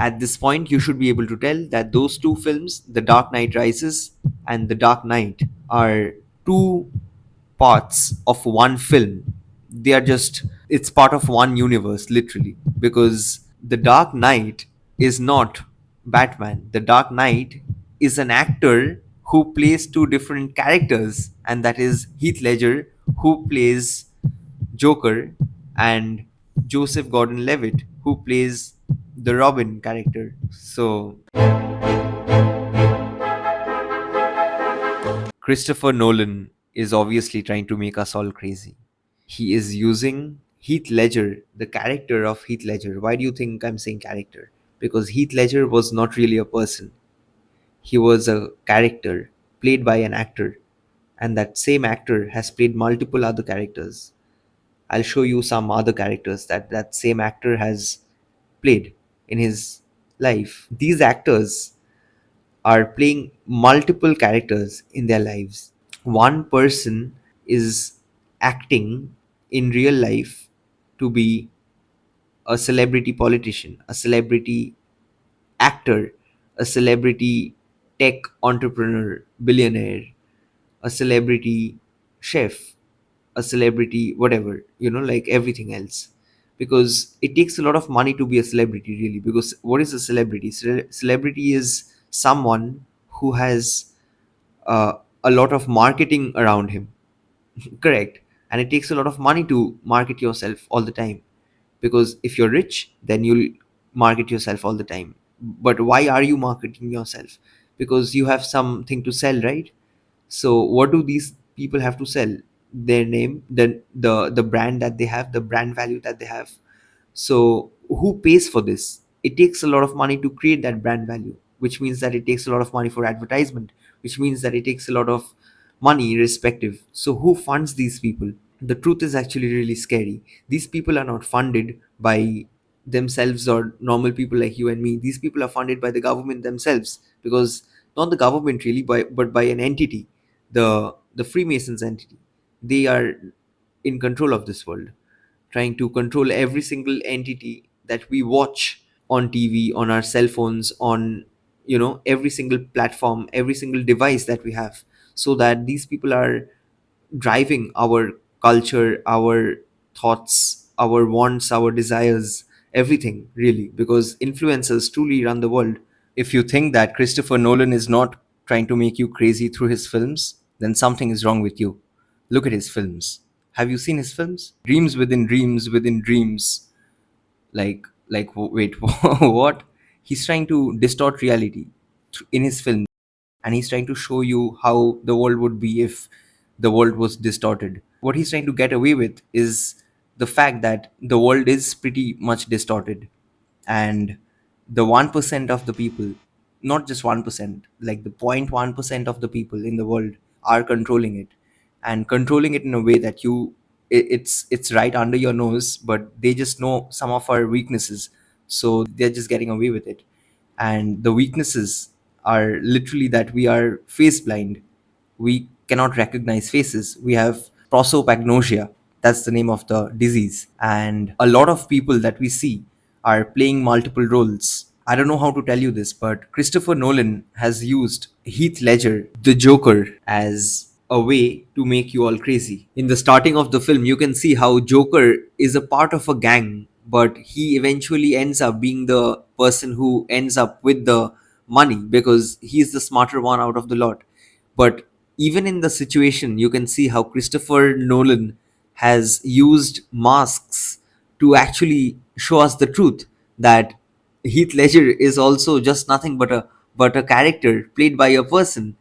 At this point, you should be able to tell that those two films, The Dark Knight Rises and The Dark Knight, are two parts of one film. They are just, it's part of one universe, literally. Because The Dark Knight is not Batman. The Dark Knight is an actor who plays two different characters, and that is Heath Ledger, who plays Joker, and Joseph Gordon Levitt, who plays the Robin character. So, Christopher Nolan is obviously trying to make us all crazy. He is using Heath Ledger, the character of Heath Ledger. Why do you think I'm saying character? Because Heath Ledger was not really a person, he was a character played by an actor, and that same actor has played multiple other characters. I'll show you some other characters that that same actor has played in his life. These actors are playing multiple characters in their lives. One person is acting in real life to be a celebrity politician, a celebrity actor, a celebrity tech entrepreneur, billionaire, a celebrity chef, a celebrity whatever, like everything else. Because it takes a lot of money to be a celebrity, really. Because what is a celebrity? Celebrity is someone who has uh, a lot of marketing around him. Correct. And it takes a lot of money to market yourself all the time. Because if you're rich, then you'll market yourself all the time. But why are you marketing yourself? Because you have something to sell, right? So what do these people have to sell? Their name, the brand that they have, the brand value that they have. So who pays for this? It takes a lot of money to create that brand value, which means that it takes a lot of money for advertisement, which means that it takes a lot of money irrespective. So who funds these people? The truth is actually really scary. These people are not funded by themselves or normal people like you and me. These people are funded by the government themselves, because not the government really, but by an entity, the Freemasons entity. They are in control of this world, trying to control every single entity that we watch on TV, on our cell phones, on every single platform, every single device that we have, so that these people are driving our culture, our thoughts, our wants, our desires, everything, really. Because influencers truly run the world. If you think that Christopher Nolan is not trying to make you crazy through his films, then something is wrong with you. Look at his films. Have you seen his films? Dreams within dreams within dreams. Wait, what? He's trying to distort reality in his films, and he's trying to show you how the world would be if the world was distorted. What he's trying to get away with is the fact that the world is pretty much distorted, and the 1% of the people, not just 1%, like the 0.1% of the people in the world are controlling it, and controlling it in a way that it's right under your nose, but they just know some of our weaknesses, so they're just getting away with it. And the weaknesses are literally that we are face blind. We cannot recognize faces. We have prosopagnosia. That's the name of the disease. And a lot of people that we see are playing multiple roles. I don't know how to tell you this, but Christopher Nolan has used Heath Ledger, the Joker, as a way to make you all crazy. In the starting of the film, you can see how Joker is a part of a gang, but he eventually ends up being the person who ends up with the money, because he's the smarter one out of the lot. But even in the situation, you can see how Christopher Nolan has used masks to actually show us the truth, that Heath Ledger is also just nothing but a character played by a person.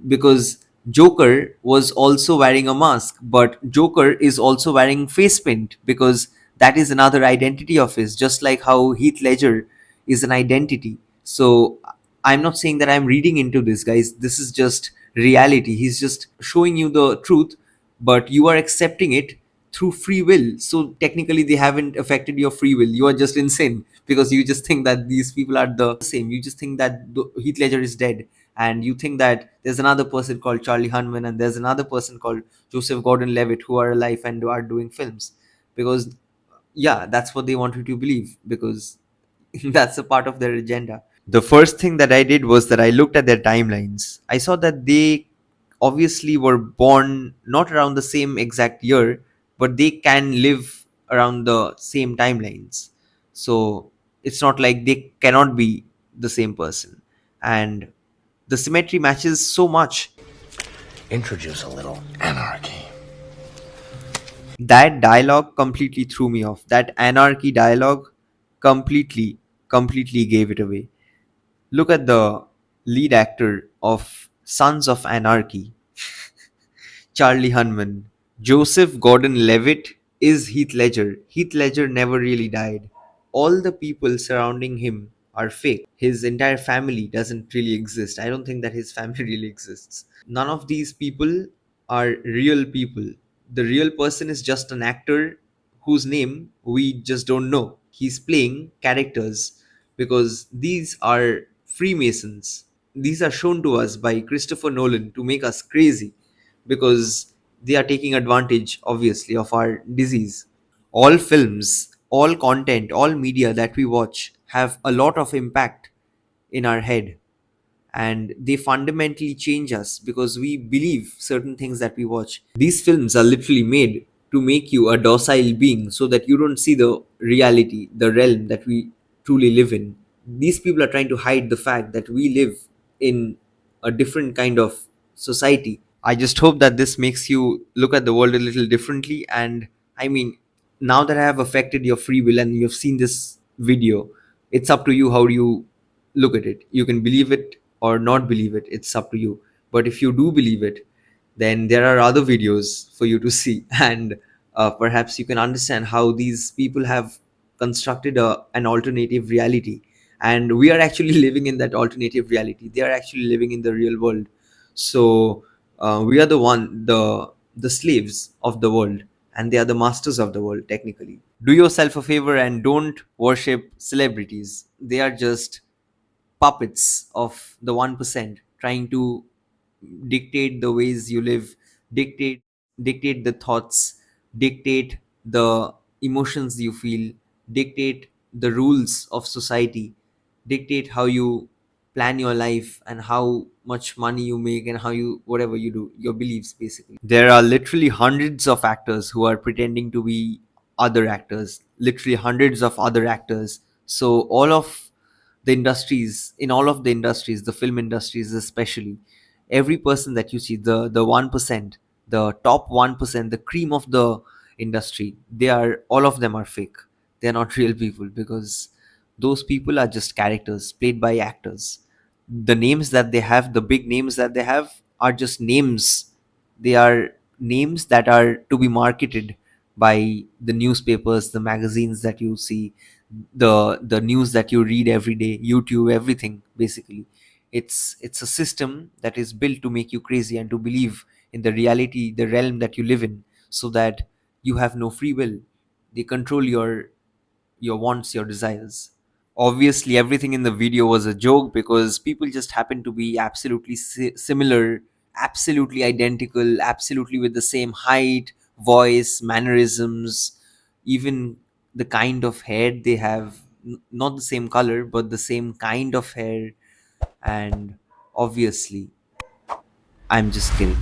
Because Joker was also wearing a mask, but Joker is also wearing face paint, because that is another identity of his, just like how Heath Ledger is an identity. So I'm not saying that I'm reading into this, guys. This is just reality. He's just showing you the truth, but you are accepting it through free will. So technically, they haven't affected your free will. You are just insane, because you just think that these people are the same. You just think that Heath Ledger is dead, and you think that there's another person called Charlie Hunman, and there's another person called Joseph Gordon-Levitt who are alive and are doing films. Because yeah, that's what they want you to believe. Because That's a part of their agenda. The first thing that I did was that I looked at their timelines. I saw that they obviously were born not around the same exact year, but they can live around the same timelines. So it's not like they cannot be the same person. And the symmetry matches so much. Introduce a little anarchy. That dialogue completely threw me off. That anarchy dialogue completely, completely gave it away. Look at the lead actor of Sons of Anarchy, Charlie Hunman. Joseph Gordon Levitt is Heath Ledger. Heath Ledger never really died. All the people surrounding him are fake. His entire family doesn't really exist. I don't think that his family really exists. None of these people are real people. The real person is just an actor whose name we just don't know. He's playing characters because these are Freemasons. These are shown to us by Christopher Nolan to make us crazy because they are taking advantage, obviously, of our disease. All films, all content, all media that we watch have a lot of impact in our head, and they fundamentally change us because we believe certain things that we watch. These films are literally made to make you a docile being so that you don't see the reality, the realm that we truly live in. These people are trying to hide the fact that we live in a different kind of society. I just hope that this makes you look at the world a little differently. And I mean, now that I have affected your free will and you've seen this video, it's up to you how do you look at it. You can believe it or not believe it, it's up to you. But if you do believe it, then there are other videos for you to see, and perhaps you can understand how these people have constructed an alternative reality, and we are actually living in that alternative reality. They are actually living in the real world. So we are the slaves of the world, and they are the masters of the world technically. Do yourself a favor and don't worship celebrities. They are just puppets of the 1% trying to dictate the ways you live, dictate dictate the thoughts, dictate the emotions you feel, dictate the rules of society, dictate how you plan your life and how much money you make and how you whatever you do, your beliefs basically. There are literally hundreds of actors who are pretending to be other actors, literally hundreds of other actors. So all of the industries, in all of the industries, the film industries especially, every person that you see, the 1%, the top 1%, the cream of the industry, they are all of them are fake. They're not real people because those people are just characters played by actors. The names that they have, the big names that they have, are just names. They are names that are to be marketed by the newspapers, the magazines that you see, the news that you read every day, YouTube, everything basically. It's a system that is built to make you crazy and to believe in the reality, the realm that you live in, so that you have no free will. They control your wants, your desires. Obviously everything in the video was a joke because people just happen to be absolutely similar, absolutely identical, absolutely with the same height, voice, mannerisms, even the kind of hair they have, not the same color but the same kind of hair. And obviously I'm just kidding.